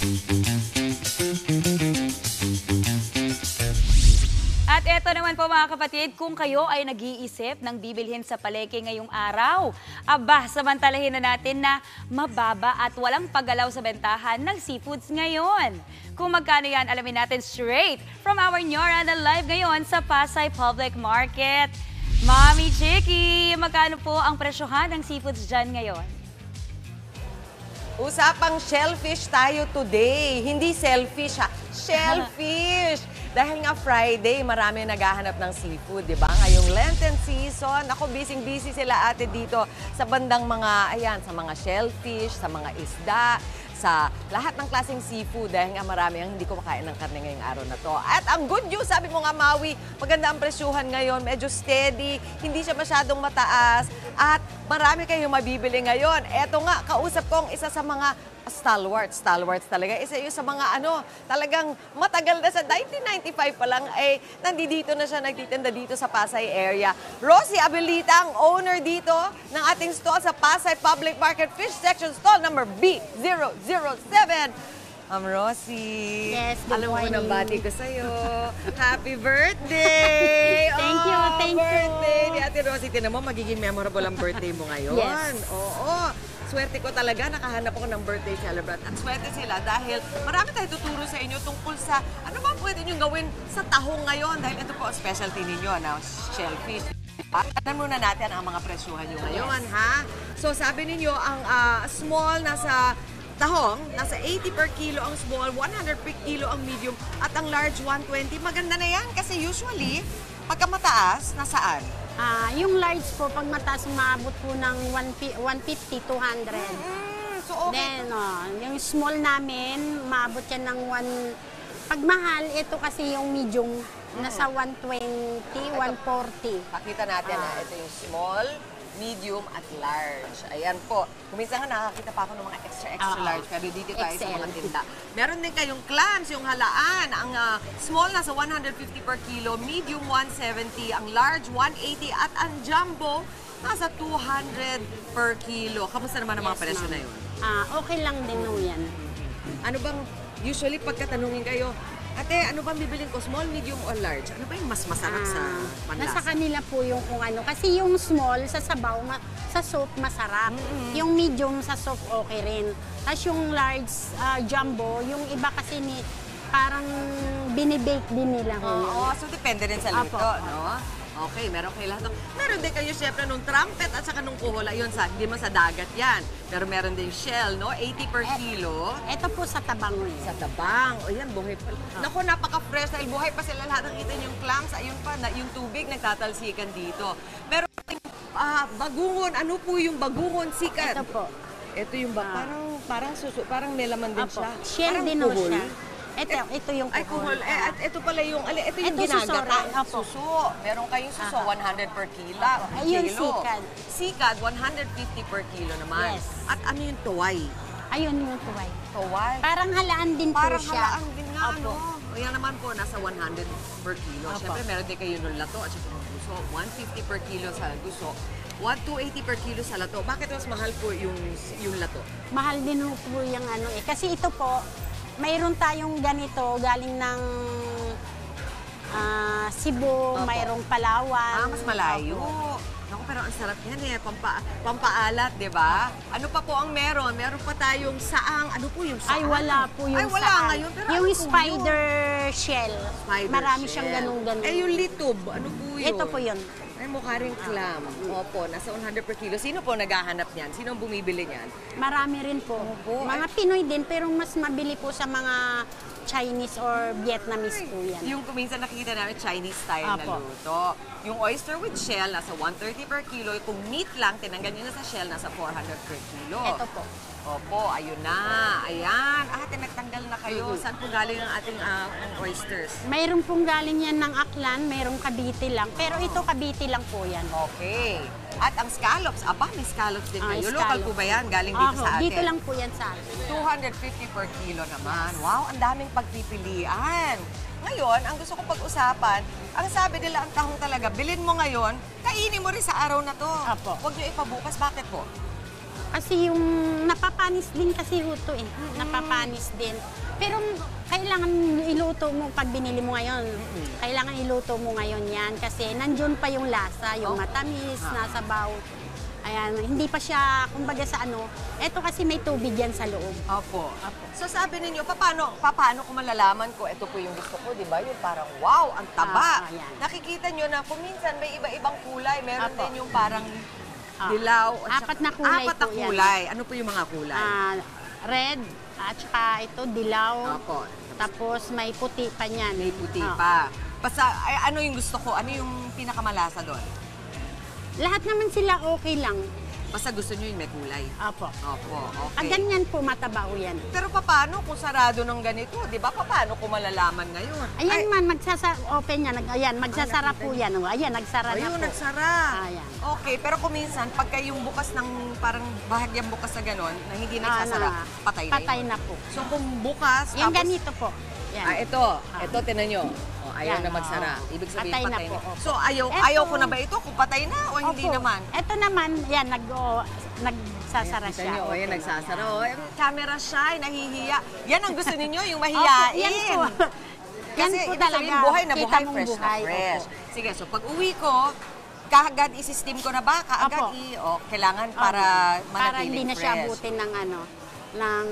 At eto naman po mga kapatid, kung kayo ay nag-iisip ng bibilhin sa palengke ngayong araw, aba, samantalahin na natin na mababa at walang paggalaw sa bentahan ng seafoods ngayon. Kung magkano yan, alamin natin straight from our Nyora na live ngayon sa Pasay Public Market. Mami Chicky, magkano po ang presyohan ng seafoods dyan ngayon? Usapang shellfish tayo today. Hindi selfish ha, shellfish. Dahil nga Friday, marami naghahanap ng seafood, di ba? Ngayong Lenten season, ako busy-busy sila ate dito sa bandang mga, ayan, sa mga shellfish, sa mga isda, sa lahat ng klaseng seafood dahil nga marami ang hindi kumakain ng karne ngayong araw na to. At ang good news, sabi mo nga Maui, maganda ang presyuhan ngayon, medyo steady, hindi siya masyadong mataas at marami kayong mabibili ngayon. Eto nga, kausap ko ang isa sa mga stalwarts talaga. Isa yun sa mga talagang matagal na sa 1995 pa lang ay nandito na siya, nagtitinda dito sa Pasay area. Rosie Abilita ang owner dito ng ating stall sa Pasay Public Market Fish Section Stall number B007. Rosie. Yes, good morning. Alam mo, nabati ko sa'yo. Happy birthday! Thank you, thank you. Birthday ni Ate Rosie. Tinan mo, magiging memorable ang birthday mo ngayon. Yes. Oo. Swerte ko talaga, nakahanap ako ng birthday celebrant. At swerte sila dahil marami tayo tuturo sa inyo tungkol sa ano ba pwede nyo gawin sa tahong ngayon. Dahil ito po ang specialty ninyo, shellfish. Tignan muna natin ang mga presyuhan nyo ngayon, ha? So sabi ninyo, ang small nasa tahong, nasa 80 per kilo ang small, 100 per kilo ang medium, at ang large 120. Maganda na yan kasi usually, pagka mataas, nasaan? Yung large po, pag mataas, maabot po ng 150, 200. So okay. Then, yung small namin, maabot yan ng 1... Pag mahal, ito kasi yung medium, nasa 120, 140. Pakita natin na ito yung small, medium, at large. Ayan po. Kuminsan nga nakakita pa ako ng mga extra large, pero dito tayo sa mga tinda. Meron din kayong clams, yung halaan. Ang small nasa 150 per kilo, medium 170, ang large 180, at ang jumbo nasa 200 per kilo. Kamusta naman ang mga presyo na yun? Okay lang din no yan. Ano bang, usually pagkatanungin kayo, ate, ano bang bibilin ko? Small, medium, or large? Ano ba yung mas masarap sa panlasa? Nasa kanila po yung kung ano. Kasi yung small, sa sabaw, sa soup, masarap. Yung medium, sa soup, okay rin. Tapos yung large, jumbo, yung iba kasi parang binibake din nila. Oo, so depende rin sa luto, Apo. no? Okay, meron kayo lahat. Meron din kayo syempre nung trumpet at saka nung kuhola. Yun, hindi man sa dagat yan. Pero meron din shell, no? 80 per kilo. Ito po sa tabang. Sa tabang. O yan, buhay pa. Naku, napaka-fresh dahil buhay pa sila lahat. Nakita niyo yung clams. Ayun pa, yung tubig nagtatalsikan dito. Meron bagungon. Ano po yung bagungon sikat? Ito po. Ito yung parang may laman din Apo. siya. Shell Parang din kuhol. siya. Ito yung Ay, kuhol. At ito pala yung, ito yung Ito ginagata. suso. Suso. Meron kayong suso, 100 per kilo. Ayun, sikad. Sikad, 150 per kilo naman. Yes. At ano yung tuway? Ayun yung tuway. Tuway? Parang halaan din po Parang siya. halaan din nga, ano? O yan naman po, nasa 100 per kilo. Opo. Siyempre, meron din kayo ng lato at saka ng guso. 150 per kilo sa guso. 280 per kilo sa lato. Bakit mas mahal po yung lato? Mahal din po yung ano eh. Kasi ito po, mayroon tayong ganito galing ng Cebu, Opo. mayroong Palawan. Mas malayo. Opo. Naku, pero ang sarap yan eh. Pampaalat, di ba? Ano pa po ang meron? Meron pa tayong saang. Ano po yung saang? Ay, wala po yung Ay, wala saan. ngayon. Pero yung ano po spider shell. Spider Marami shell. siyang ganun-ganun. Eh, yung litub. Ano po yun? Ito po yun. Ay, mukha rin clam. Opo, nasa 100 per kilo. Sino po naghahanap niyan? Sino ang bumibili niyan? Marami rin po. Opo. Mga Pinoy din, pero mas mabili po sa mga Chinese or Vietnamese po yan. Yung kuminsan nakikita namin Chinese style na Apo. luto. Yung oyster with shell, nasa 130 per kilo. Kung meat lang, tinanggal nyo na sa shell, nasa 400 per kilo. Ito po. Opo, ayun na. Ayan. Tinagtanggal na kayo. Saan po galing ang ating oysters? Mayroon pong galing yan ng Aklan, mayroong Cavite lang. Pero ito Cavite lang po yan. Okay. At ang scallops, may scallops din kayo. Local scallops. po ba yan? Galing dito Opo, sa atin? dito lang po yan sa atin. 250 per kilo naman. Wow, ang daming pagpipilian. Ngayon, ang gusto kong pag-usapan, ang sabi nila ang tahong talaga, bilhin mo ngayon, kainin mo rin sa araw na to. Apo. Huwag nyo ipabukas. Bakit po? Kasi yung napapanis din kasi huto eh. Napapanis din. Pero kailangan iluto mo pag binili mo ngayon. Kailangan iluto mo ngayon yan kasi nandiyon pa yung lasa, yung matamis, nasa baw. Ayan, hindi pa siya, kumbaga sa ano, eto kasi may tubig yan sa loob. Opo. So sabi ninyo, paano ko malalaman ko, ito po yung gusto ko, di ba? Yung parang, wow, ang taba. Ayan. Nakikita nyo na kung minsan may iba-ibang kulay. Meron Opo. din yung parang dilaw. At Apat na kulay apat na po yan. kulay. Ano po yung mga kulay? Red, at saka ito, dilaw. Opo. Tapos may puti pa niyan. May puti pa. Basta, ano yung gusto ko? Ano yung pinakamalasa doon? Lahat naman sila okay lang. Basta gusto nyo yung may kulay. Apo. Opo, okay. Ganyan po, matabaho yan. Pero paano kung sarado ng ganito? Di ba? Paano ko malalaman ngayon? Ayan man, open yan. Ayan, magsasara po yan. Ayan, nagsara na Ayun, po. nagsara. Ayan. Okay, pero kung minsan, pagka yung bukas ng parang bahagyang bukas na gano'n, na hindi nagsasara, patay na Patay yun. na po. So kung bukas, Yung tapos... ganito po. Yan. Ito, tinan nyo. Ayaw Yan, na magsara. oo. Ibig sabihin, Patay na patay na. po, opo. So ayaw ko na ba ito kung patay na o hindi Opo. naman? Ito naman, yan, nagsasara Kita siya. nyo, ayan, Open nagsasara. na yan. Oh, yung camera shy, nahihiya. Yan ang gusto ninyo, yung Opo, mahiyain. yan po. Yan Kasi po ibig sabihin, talaga. buhay na Kita buhay, mong fresh buhay, na fresh. opo. Sige, so pag uwi ko, kaagad i-steam ko na ba? Kaagad Opo. kailangan para Opo. manatiling Para hindi na siya fresh. abutin ng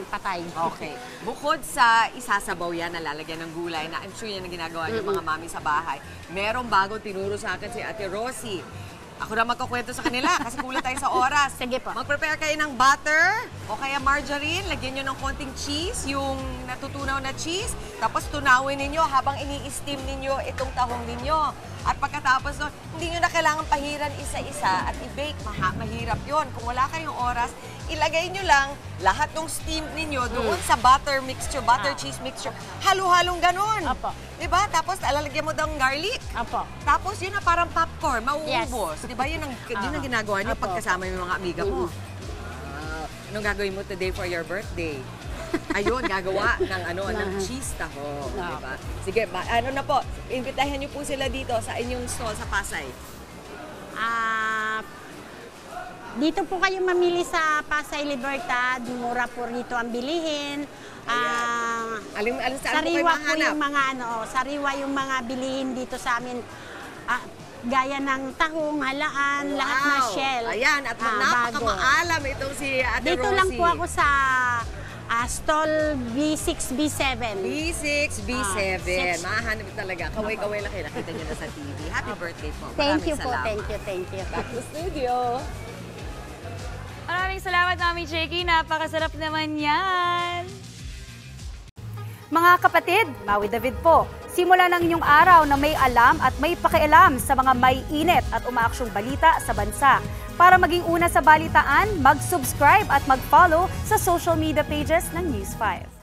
patay. Okay. Bukod sa isasabaw yan, nalalagyan ng gulay, na I'm sure yan ang ginagawa ng mga mami sa bahay, merong bagong tinuro sa akin si Ate Rosie. Ako na magkukwento sa kanila kasi kulang tayo sa oras. Sige po. Mag-prepare kayo ng butter o kaya margarine. Lagyan nyo ng konting cheese, yung natutunaw na cheese. Tapos tunawin ninyo habang ini-steam ninyo itong tahong ninyo. At pagkatapos nun, hindi nyo na kailangan pahiran isa-isa at i-bake. Mahirap yon. Kung wala kayong oras, ilagay nyo lang lahat ng steam ninyo doon sa butter mixture, butter cheese mixture. Halo-halong ganun. Opo. Diba? Tapos lalagyan mo daw ng garlic. Opo. Tapos yun na parang popcorn, mauubos. Yes. Di ba? Yun ang ginagawa niyo Opo. pagkasama yung mga amiga mo. Anong gagawin mo today for your birthday? Ayun, gagawa ng cheese taho. Di ba? Sige, ano na po, imbitahan niyo po sila dito sa inyong stall sa Pasay. Dito po kayo mamili sa Pasay Libertad. Mura po rito ang bilihin. Alin saan po kayo Sariwa po mahanap? yung mga sariwa yung mga bilihin dito sa amin. Gaya ng tahong, halaan, lahat na shell. Ayan, at napakamaalam itong si Ate Dito Rosie. lang po ako sa stall B6, B7. B6, B7. six. Mahanap talaga. Kaway-kaway lang kayo. Nakita nyo na sa TV. Happy birthday po. Thank you Maraming po, salamat. thank you. Back to studio. Maraming salamat, Mami Jakey. Napakasarap naman yan. Mga kapatid, Maui David po. Simula ng inyong araw na may alam at may pakialam sa mga may init at umaaksyong balita sa bansa. Para maging una sa balitaan, mag-subscribe at mag-follow sa social media pages ng News 5.